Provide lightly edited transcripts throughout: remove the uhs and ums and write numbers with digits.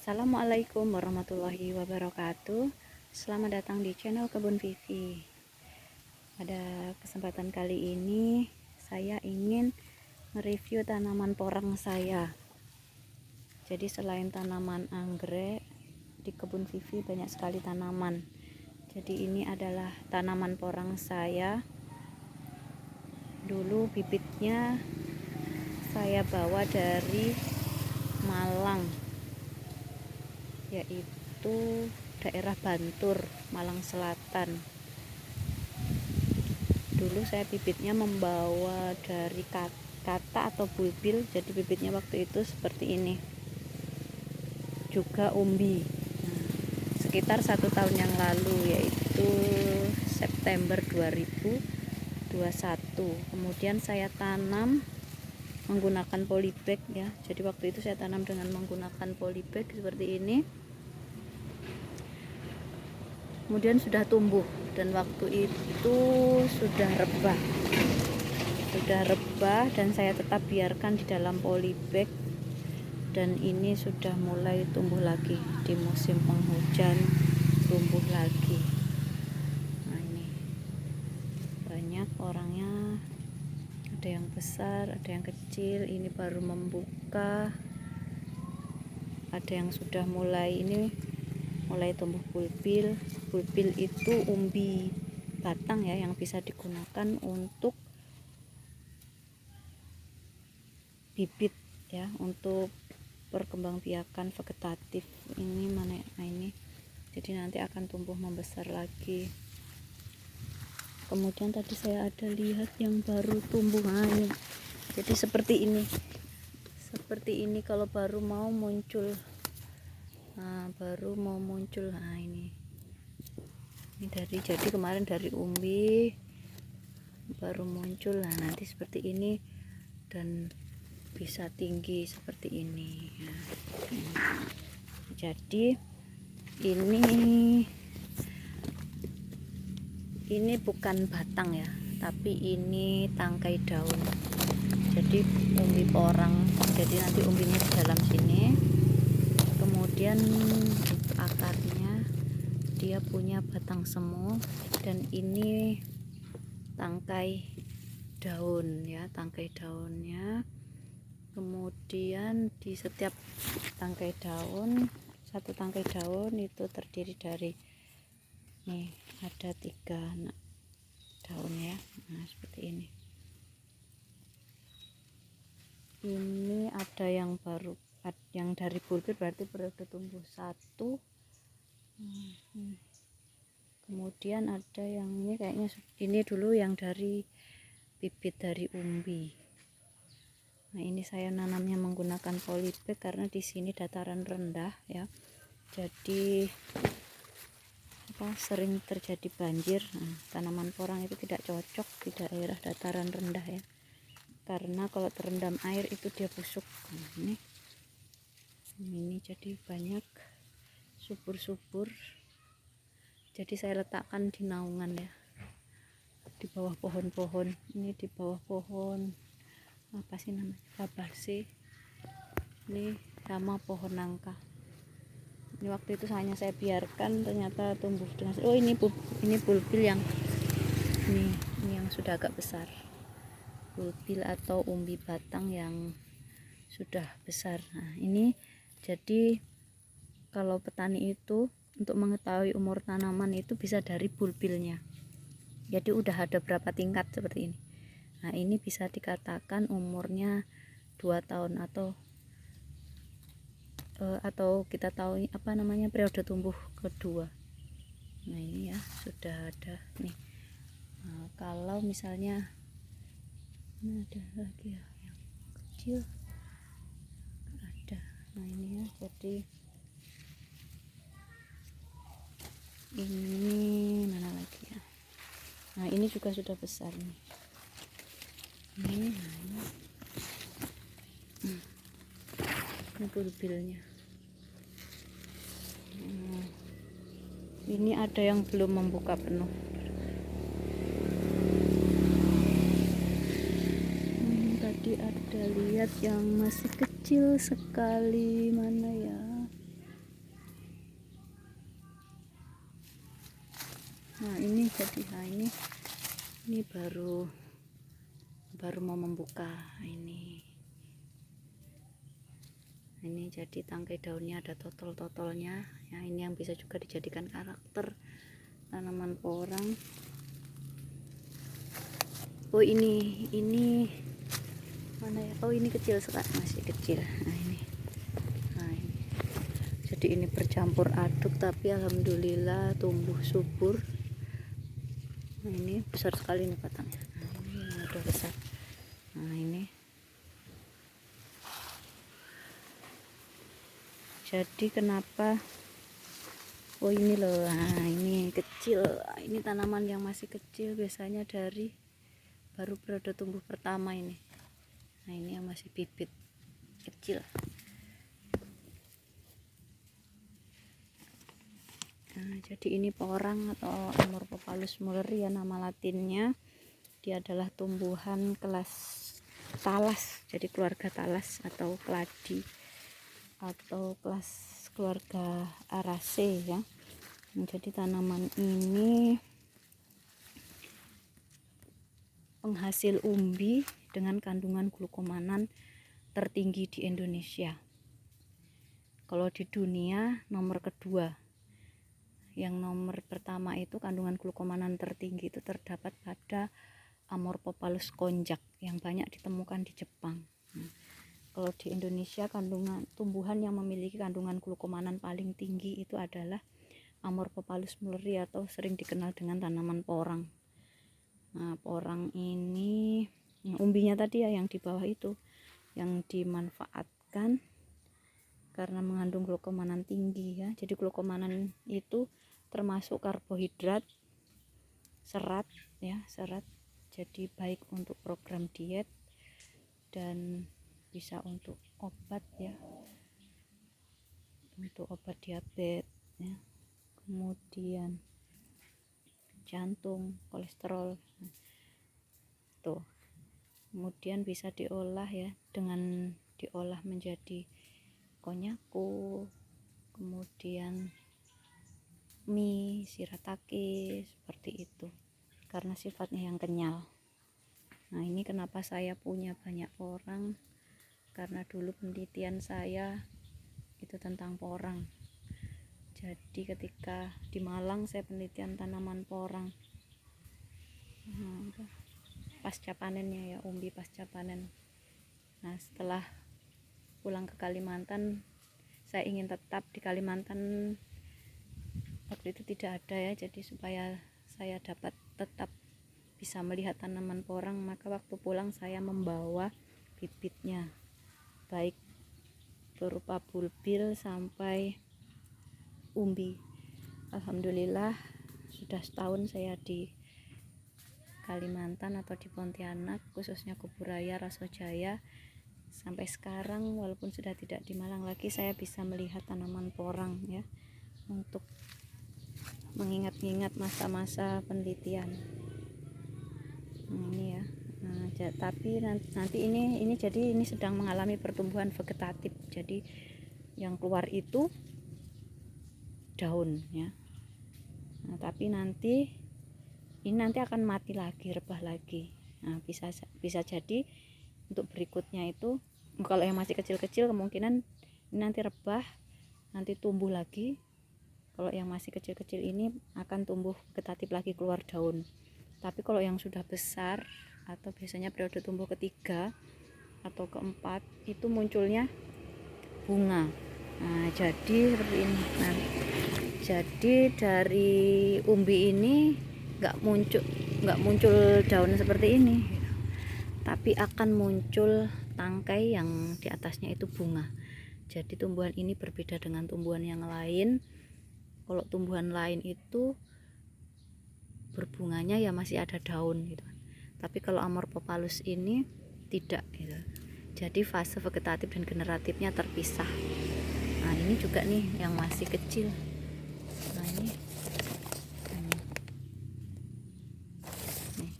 Assalamualaikum warahmatullahi wabarakatuh. Selamat datang di channel Kebun Vivi. Pada kesempatan kali ini saya ingin mereview tanaman porang saya. Jadi selain tanaman anggrek, di Kebun Vivi banyak sekali tanaman. Jadi ini adalah tanaman porang saya. Dulu bibitnya saya bawa dari Malang, yaitu daerah Bantur, Malang Selatan. Dulu saya bibitnya membawa dari kata atau bulbil, jadi bibitnya waktu itu seperti ini, juga umbi. Sekitar 1 tahun yang lalu, yaitu September 2021. Kemudian saya tanam menggunakan polybag ya. Jadi waktu itu saya tanam dengan menggunakan polybag seperti ini. Kemudian sudah tumbuh dan waktu itu sudah rebah dan saya tetap biarkan di dalam polybag, dan ini sudah mulai tumbuh lagi di musim penghujan, tumbuh lagi. Nah, ini banyak orangnya, ada yang besar, ada yang kecil. Ini baru membuka, ada yang sudah mulai tumbuh bulbil. Bulbil itu umbi batang ya, yang bisa digunakan untuk bibit ya, untuk perkembangbiakan vegetatif. Ini mana? Nah, ini jadi nanti akan tumbuh membesar lagi. Kemudian tadi saya ada lihat yang baru tumbuh. Nah, ini jadi seperti ini kalau baru mau muncul. Nah, ini jadi kemarin dari umbi baru muncul. Nah, nanti seperti ini dan bisa tinggi seperti ini ya. Jadi ini bukan batang ya, tapi ini tangkai daun. Jadi umbi porang, jadi nanti umbinya di dalam sini. Kemudian akarnya dia punya batang semu, dan ini tangkai daun ya, tangkai daunnya. Kemudian di setiap tangkai daun, satu tangkai daun itu terdiri dari, nih ada 3 daun ya. Nah, seperti ini. Ini ada yang baru, yang dari bulbil, berarti periode tumbuh 1. Kemudian ada yang ini kayaknya ini dulu yang dari bibit dari umbi. Nah, ini saya nanamnya menggunakan polybag karena di sini dataran rendah ya. Jadi sering terjadi banjir. Nah, tanaman porang itu tidak cocok di daerah dataran rendah ya. Karena kalau terendam air itu dia busuk. Nah, ini jadi banyak subur-subur. Jadi saya letakkan di naungan ya, di bawah pohon-pohon. Ini di bawah pohon apa sih namanya, fabaceae, ini sama pohon nangka. Ini waktu itu hanya saya biarkan, ternyata tumbuh dengan ini bulbil yang ini yang sudah agak besar, bulbil atau umbi batang yang sudah besar. Nah, ini jadi kalau petani itu untuk mengetahui umur tanaman itu bisa dari bulbilnya. Jadi udah ada berapa tingkat seperti ini. Nah, ini bisa dikatakan umurnya 2 tahun atau kita tahu apa namanya, periode tumbuh kedua. Nah, ini ya sudah ada nih. Nah, kalau misalnya ini ada lagi ya yang kecil ada. Nah, ini ya, jadi ini mana lagi ya. Nah, ini juga sudah besar nih. Ini bulbilnya. Ini ada yang belum membuka penuh. Tadi ada lihat yang masih kecil sekali, mana ya, Nah ini jadi, ini baru mau membuka. Ini jadi tangkai daunnya ada totol-totolnya ya. Ini yang bisa juga dijadikan karakter tanaman porang. Oh ini mana ya? Oh ini kecil sekali, masih kecil. Nah ini jadi ini bercampur aduk, tapi alhamdulillah tumbuh subur. Nah ini besar sekali nih batangnya. Nah ini yang udah besar. Nah ini jadi kenapa, oh ini loh, nah ini kecil, ini tanaman yang masih kecil biasanya dari baru periode tumbuh pertama ini. Nah ini yang masih bibit kecil. Nah jadi ini porang atau Amorphophallus mulleri ya nama latinnya. Dia adalah tumbuhan kelas talas, jadi keluarga talas atau keladi atau kelas keluarga Araceae ya. Jadi tanaman ini penghasil umbi dengan kandungan glukomanan tertinggi di Indonesia. Kalau di dunia nomor kedua. Yang nomor pertama itu kandungan glukomanan tertinggi itu terdapat pada Amorphophallus konjac yang banyak ditemukan di Jepang. Kalau di Indonesia kandungan tumbuhan yang memiliki kandungan glukomanan paling tinggi itu adalah Amorphophallus mulleri atau sering dikenal dengan tanaman porang. Nah, porang ini umbinya tadi ya yang di bawah itu yang dimanfaatkan karena mengandung glukomanan tinggi ya. Jadi glukomanan itu termasuk karbohidrat, serat ya, serat. Jadi baik untuk program diet dan bisa untuk obat ya, untuk obat diabetes ya, kemudian jantung, kolesterol tuh. Kemudian bisa diolah ya, dengan diolah menjadi konnyaku, kemudian mie, shirataki seperti itu karena sifatnya yang kenyal. Nah ini kenapa saya punya banyak porang, karena dulu penelitian saya itu tentang porang. Jadi ketika di Malang saya penelitian tanaman porang, pasca panennya ya, umbi pasca panen. Nah setelah pulang ke Kalimantan, saya ingin tetap di Kalimantan, waktu itu tidak ada ya, jadi supaya saya dapat tetap bisa melihat tanaman porang, maka waktu pulang saya membawa bibitnya, baik berupa bulbil sampai umbi. Alhamdulillah sudah setahun saya di Kalimantan atau di Pontianak, khususnya Kuburaya, Rasojaya. Sampai sekarang walaupun sudah tidak di Malang lagi, saya bisa melihat tanaman porang ya, untuk mengingat-ingat masa-masa penelitian. Ini ya. Nah, tapi nanti ini jadi ini sedang mengalami pertumbuhan vegetatif. Jadi yang keluar itu daun ya. Nah, tapi nanti ini akan mati lagi, rebah lagi. Nah, bisa jadi untuk berikutnya itu kalau yang masih kecil-kecil kemungkinan ini nanti rebah, nanti tumbuh lagi. Kalau yang masih kecil-kecil ini akan tumbuh vegetatif lagi, keluar daun. Tapi kalau yang sudah besar atau biasanya periode tumbuh ketiga atau keempat itu munculnya bunga. Nah jadi seperti ini. Nah jadi dari umbi ini nggak muncul daun seperti ini, tapi akan muncul tangkai yang di atasnya itu bunga. Jadi tumbuhan ini berbeda dengan tumbuhan yang lain. Kalau tumbuhan lain itu berbunganya ya masih ada daun gitu. Tapi kalau Amorphophallus ini tidak gitu. Jadi fase vegetatif dan generatifnya terpisah. Nah ini juga nih yang masih kecil. Nah ini nih.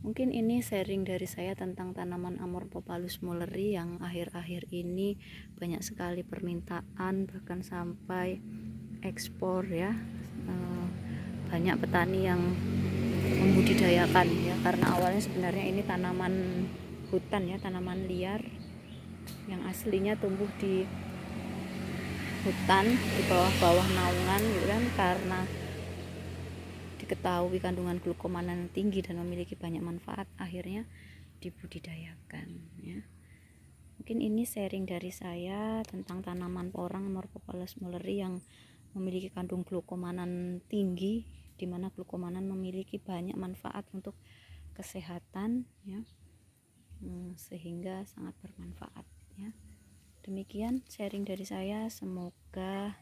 Mungkin ini sharing dari saya tentang tanaman Amorphophallus mulleri yang akhir-akhir ini banyak sekali permintaan, bahkan sampai ekspor ya. banyak petani yang membudidayakan ya, karena awalnya sebenarnya ini tanaman hutan ya, tanaman liar yang aslinya tumbuh di hutan di bawah-bawah naungan gitu kan, karena diketahui kandungan glukomanan tinggi dan memiliki banyak manfaat, akhirnya dibudidayakan ya. Mungkin ini sharing dari saya tentang tanaman porang Morphophallus mulleri yang memiliki kandung glukomanan tinggi, di mana glukomanan memiliki banyak manfaat untuk kesehatan ya, sehingga sangat bermanfaat ya. Demikian sharing dari saya, semoga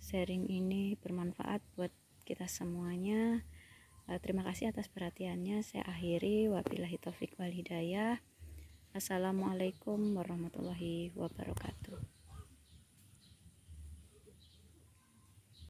sharing ini bermanfaat buat kita semuanya. Terima kasih atas perhatiannya. Saya akhiri, wabillahi taufik wal hidayah. Assalamualaikum warahmatullahi wabarakatuh.